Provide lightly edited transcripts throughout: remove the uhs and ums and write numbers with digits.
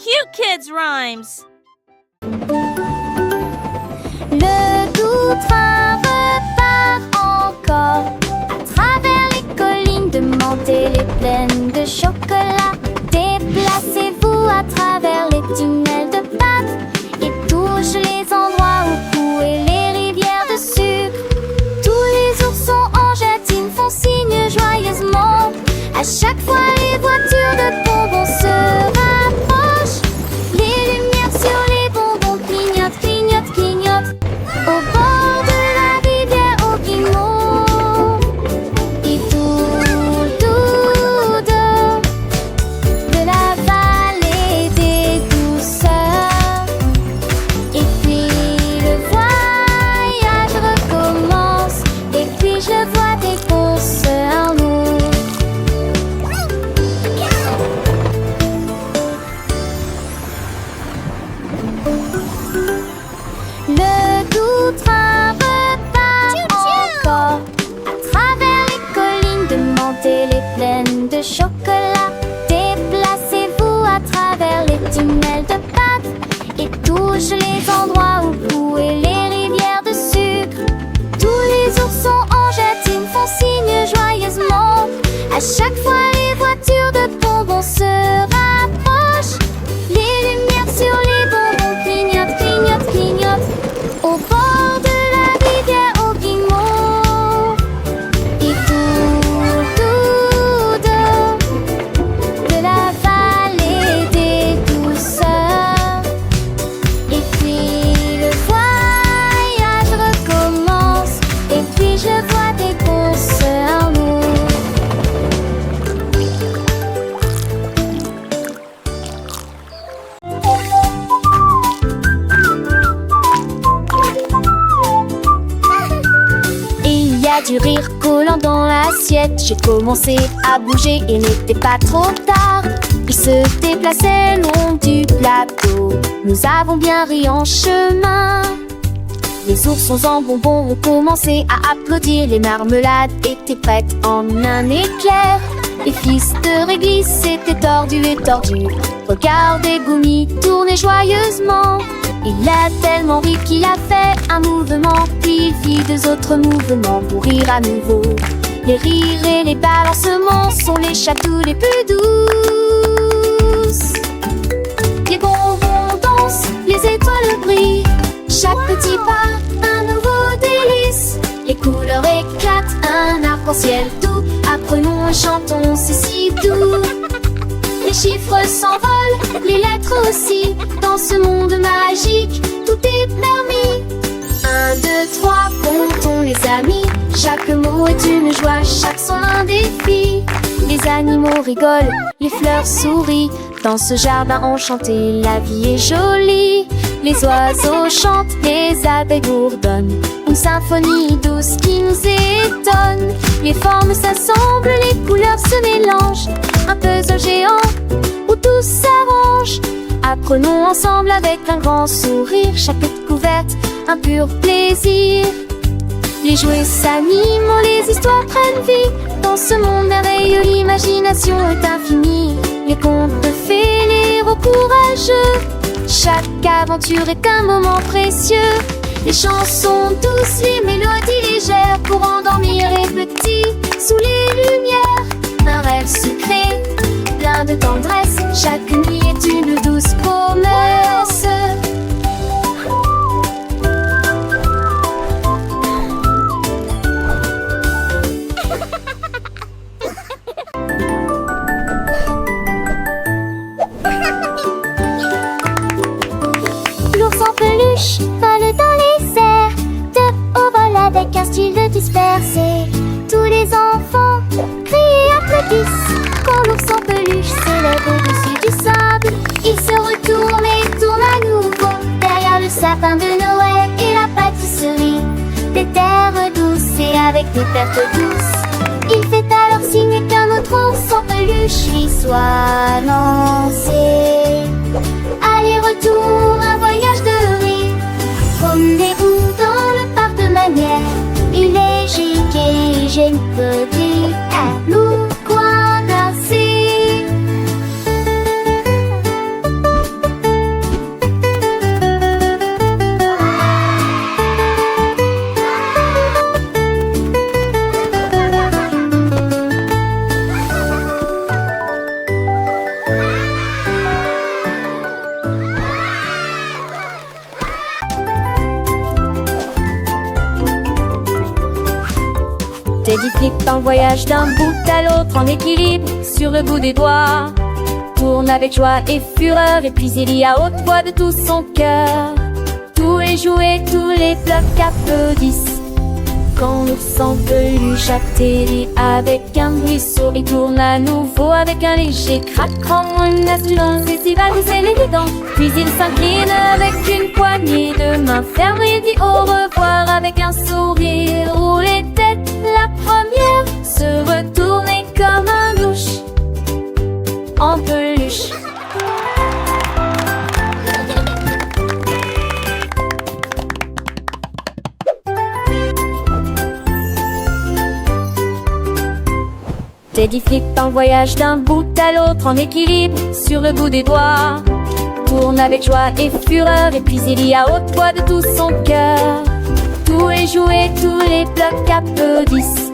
cute kids' rhymes. Le doux train repart encore à travers les collines de menthe et les plaines de chocolat. Déplacez-vous à travers les tunnels de pâte et touche les endroits où coulaient les rivières de sucre. Tous les oursons en gélatine font signe joyeusement. À chaque fois les voitures de bonbons se rapprochent. Les lumières sur les bonbons clignotent, clignotent, clignotent. Au bord de la rivière au guimauve. Et tout de la vallée des douceurs. Et puis le voyage recommence. Et puis je vois des concerts lourds. Le doux train repart encore à travers les collines de menthe et les plaines de chocolat. Déplacez-vous à travers les tunnels de pâte et touche les endroits où coulaient les rivières de sucre. Tous les oursons en gélatine font signe joyeusement. À chaque fois les voitures de bonbons se rapprochent. Les lumières sur les bonbons clignotent, clignotent, clignotent. Au bord de la rivière au guimauve. Et tout de la vallée des douceurs. Et puis le voyage recommence. Et puis je vois des concerts lourds. Il y a du rire collant dans l'assiette. J'ai commencé à bouger, il n'était pas trop tard. Il se déplaçait le long du plateau. Nous avons bien ri en chemin. Les oursons en bonbons ont commencé à applaudir. Les marmelades étaient prêtes en un éclair. Les fils de réglisse s'étaient tordus et tordus. Regardez Gumi tourner joyeusement. Il a tellement ri qu'il a fait un mouvement. Puis il fit deux autres mouvements pour rire à nouveau. Les rires et les balancements sont les chatous les plus douces. Les bonbons dansent, les étoiles brillent. Chaque petit pas, un nouveau délice. Les couleurs éclatent, un arc-en-ciel doux. Apprenons et chantons, c'est si doux. Les chiffres s'envolent, les lettres aussi. Dans ce monde magique, tout est permis. 1, 2, 3, comptons les amis. Chaque mot est une joie, chaque son un défi. Les animaux rigolent, les fleurs sourient. Dans ce jardin enchanté, la vie est jolie. Les oiseaux chantent, les abeilles bourdonnent. Une symphonie douce qui nous étonne. Les formes s'assemblent, les couleurs se mélangent. Un puzzle géant où tout s'arrange. Apprenons ensemble avec un grand sourire. Chaque découverte, un pur plaisir. Les jouets s'animent, les histoires prennent vie. Dans ce monde merveilleux, l'imagination est infinie. Les contes de fées, les héros courageux. Chaque aventure est un moment précieux. Les chansons douces, les mélodies légères pour endormir les petits sous les lumières. Un rêve secret, plein de tendresse. Chaque nuit est une douce promesse. L'ours en peluche vole dans les airs, de haut vol avec un style dispersé. Tous les enfants crient et applaudissent quand l'ours en peluche s'élève au-dessus du sable. Il se retourne et tourne à nouveau derrière le sapin de Noël et la pâtisserie. Des terres douces et avec des pertes douces. Il fait alors signe qu'un autre ours en peluche lui soit lancé. Aller-retour, un voyage de rire. Promenez-vous dans le parc de manière. Il est gigue et j'ai une petite à nous coin danser. Teddy flippe un voyage d'un bout à l'autre en équilibre sur le bout des doigts. Tourne avec joie et fureur et puis il y a haute voix de tout son cœur. Tous les jouets, tous les blocs applaudissent quand l'ours en peluche atterrit avec un bruit sourd. Il tourne à nouveau avec un léger craquement, une assurance estivale où c'est l'évident. Puis il s'incline avec une poignée de main ferme et dit au revoir avec un sourire. Rouler tête la première, se retourner comme un louche en peluche. Teddy flippe un voyage d'un bout à l'autre en équilibre sur le bout des doigts. Tourne avec joie et fureur et puis il y a haute voix de tout son cœur. Tous les jouets, tous les blocs applaudissent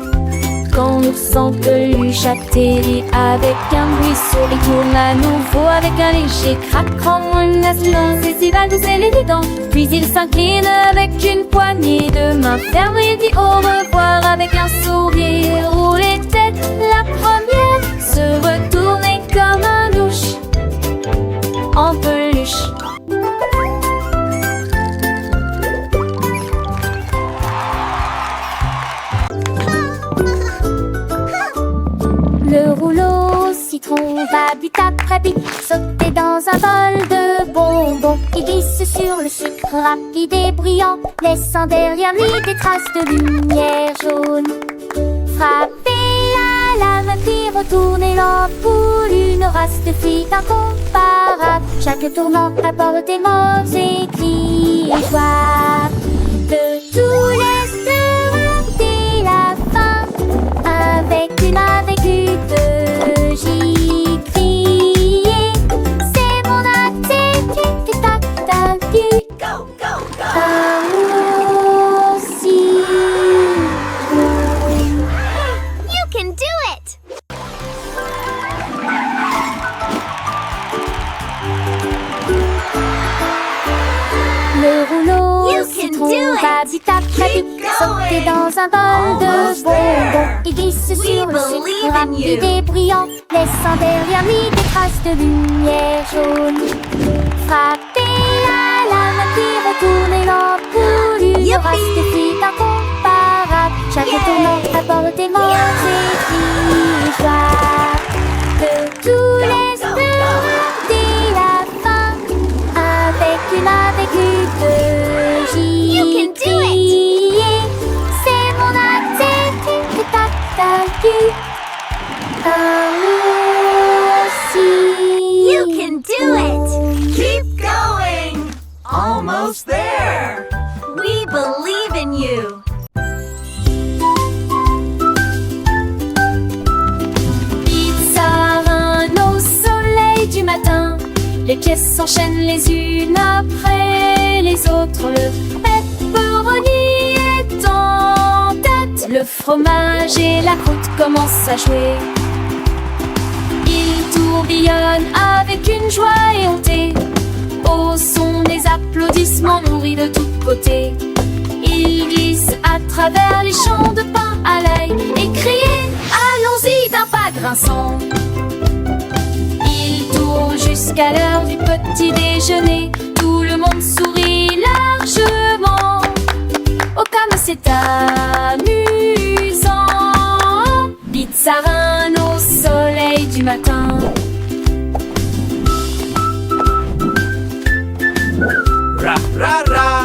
quand l'ours en peluche atterrit avec un bruit sourd. Il tourne à nouveau avec un léger craquement, une assurance estivale où c'est l'évident. Puis il s'incline avec une poignée de main ferme et dit au revoir avec un sourire. Rouler tête la première, se retourner comme un louche en peluche. Le rouleau citron va but après but sauter dans un bol de bonbons. Il glisse sur le sucre rapide et brillant, laissant derrière lui des traces de lumière jaune. Frapper à la main puis retourner l'ampoule, une race de filles incomparable. Chaque tournant apporte des mots écrits et joie. De tous les dès la fin, avec une de j'y crier. C'est mon attitude que t'as vu. Go, go, go! Aussi. You can do it! Le rouleau You can citron do it. va vite après vite sauter dans un bol de bonbons. Il glisse sur le believe sucre in rapide you. et brillant, laissant derrière lui des traces de lumière jaune. Frapper à la main puis retourner l'ampoule, une Youpi. race de filles incomparable. Chaque Yeah. tournant apporte des mots écrits et joie. De tous les dès la fin, avec une de You can j'y do it. crier. C'est mon attitude que t'as vu. Aussi. You can do it! Keep going! Almost there! We believe in you! Pizzarin au soleil du matin, les pièces s'enchaînent les unes après les autres. Le pepperoni est en tête, le fromage et la croûte commencent à jouer. Il tourbillonne avec une joie éhontée au son des applaudissements nourris de tous côtés. Il glisse à travers les champs de pain à l'ail et crie « Allons-y » d'un pas grinçant. Il tourne jusqu'à l'heure du petit déjeuner. Tout le monde sourit largement. Oh comme c'est amusant. Pizzarin au soleil du matin. Ra, ra, ra!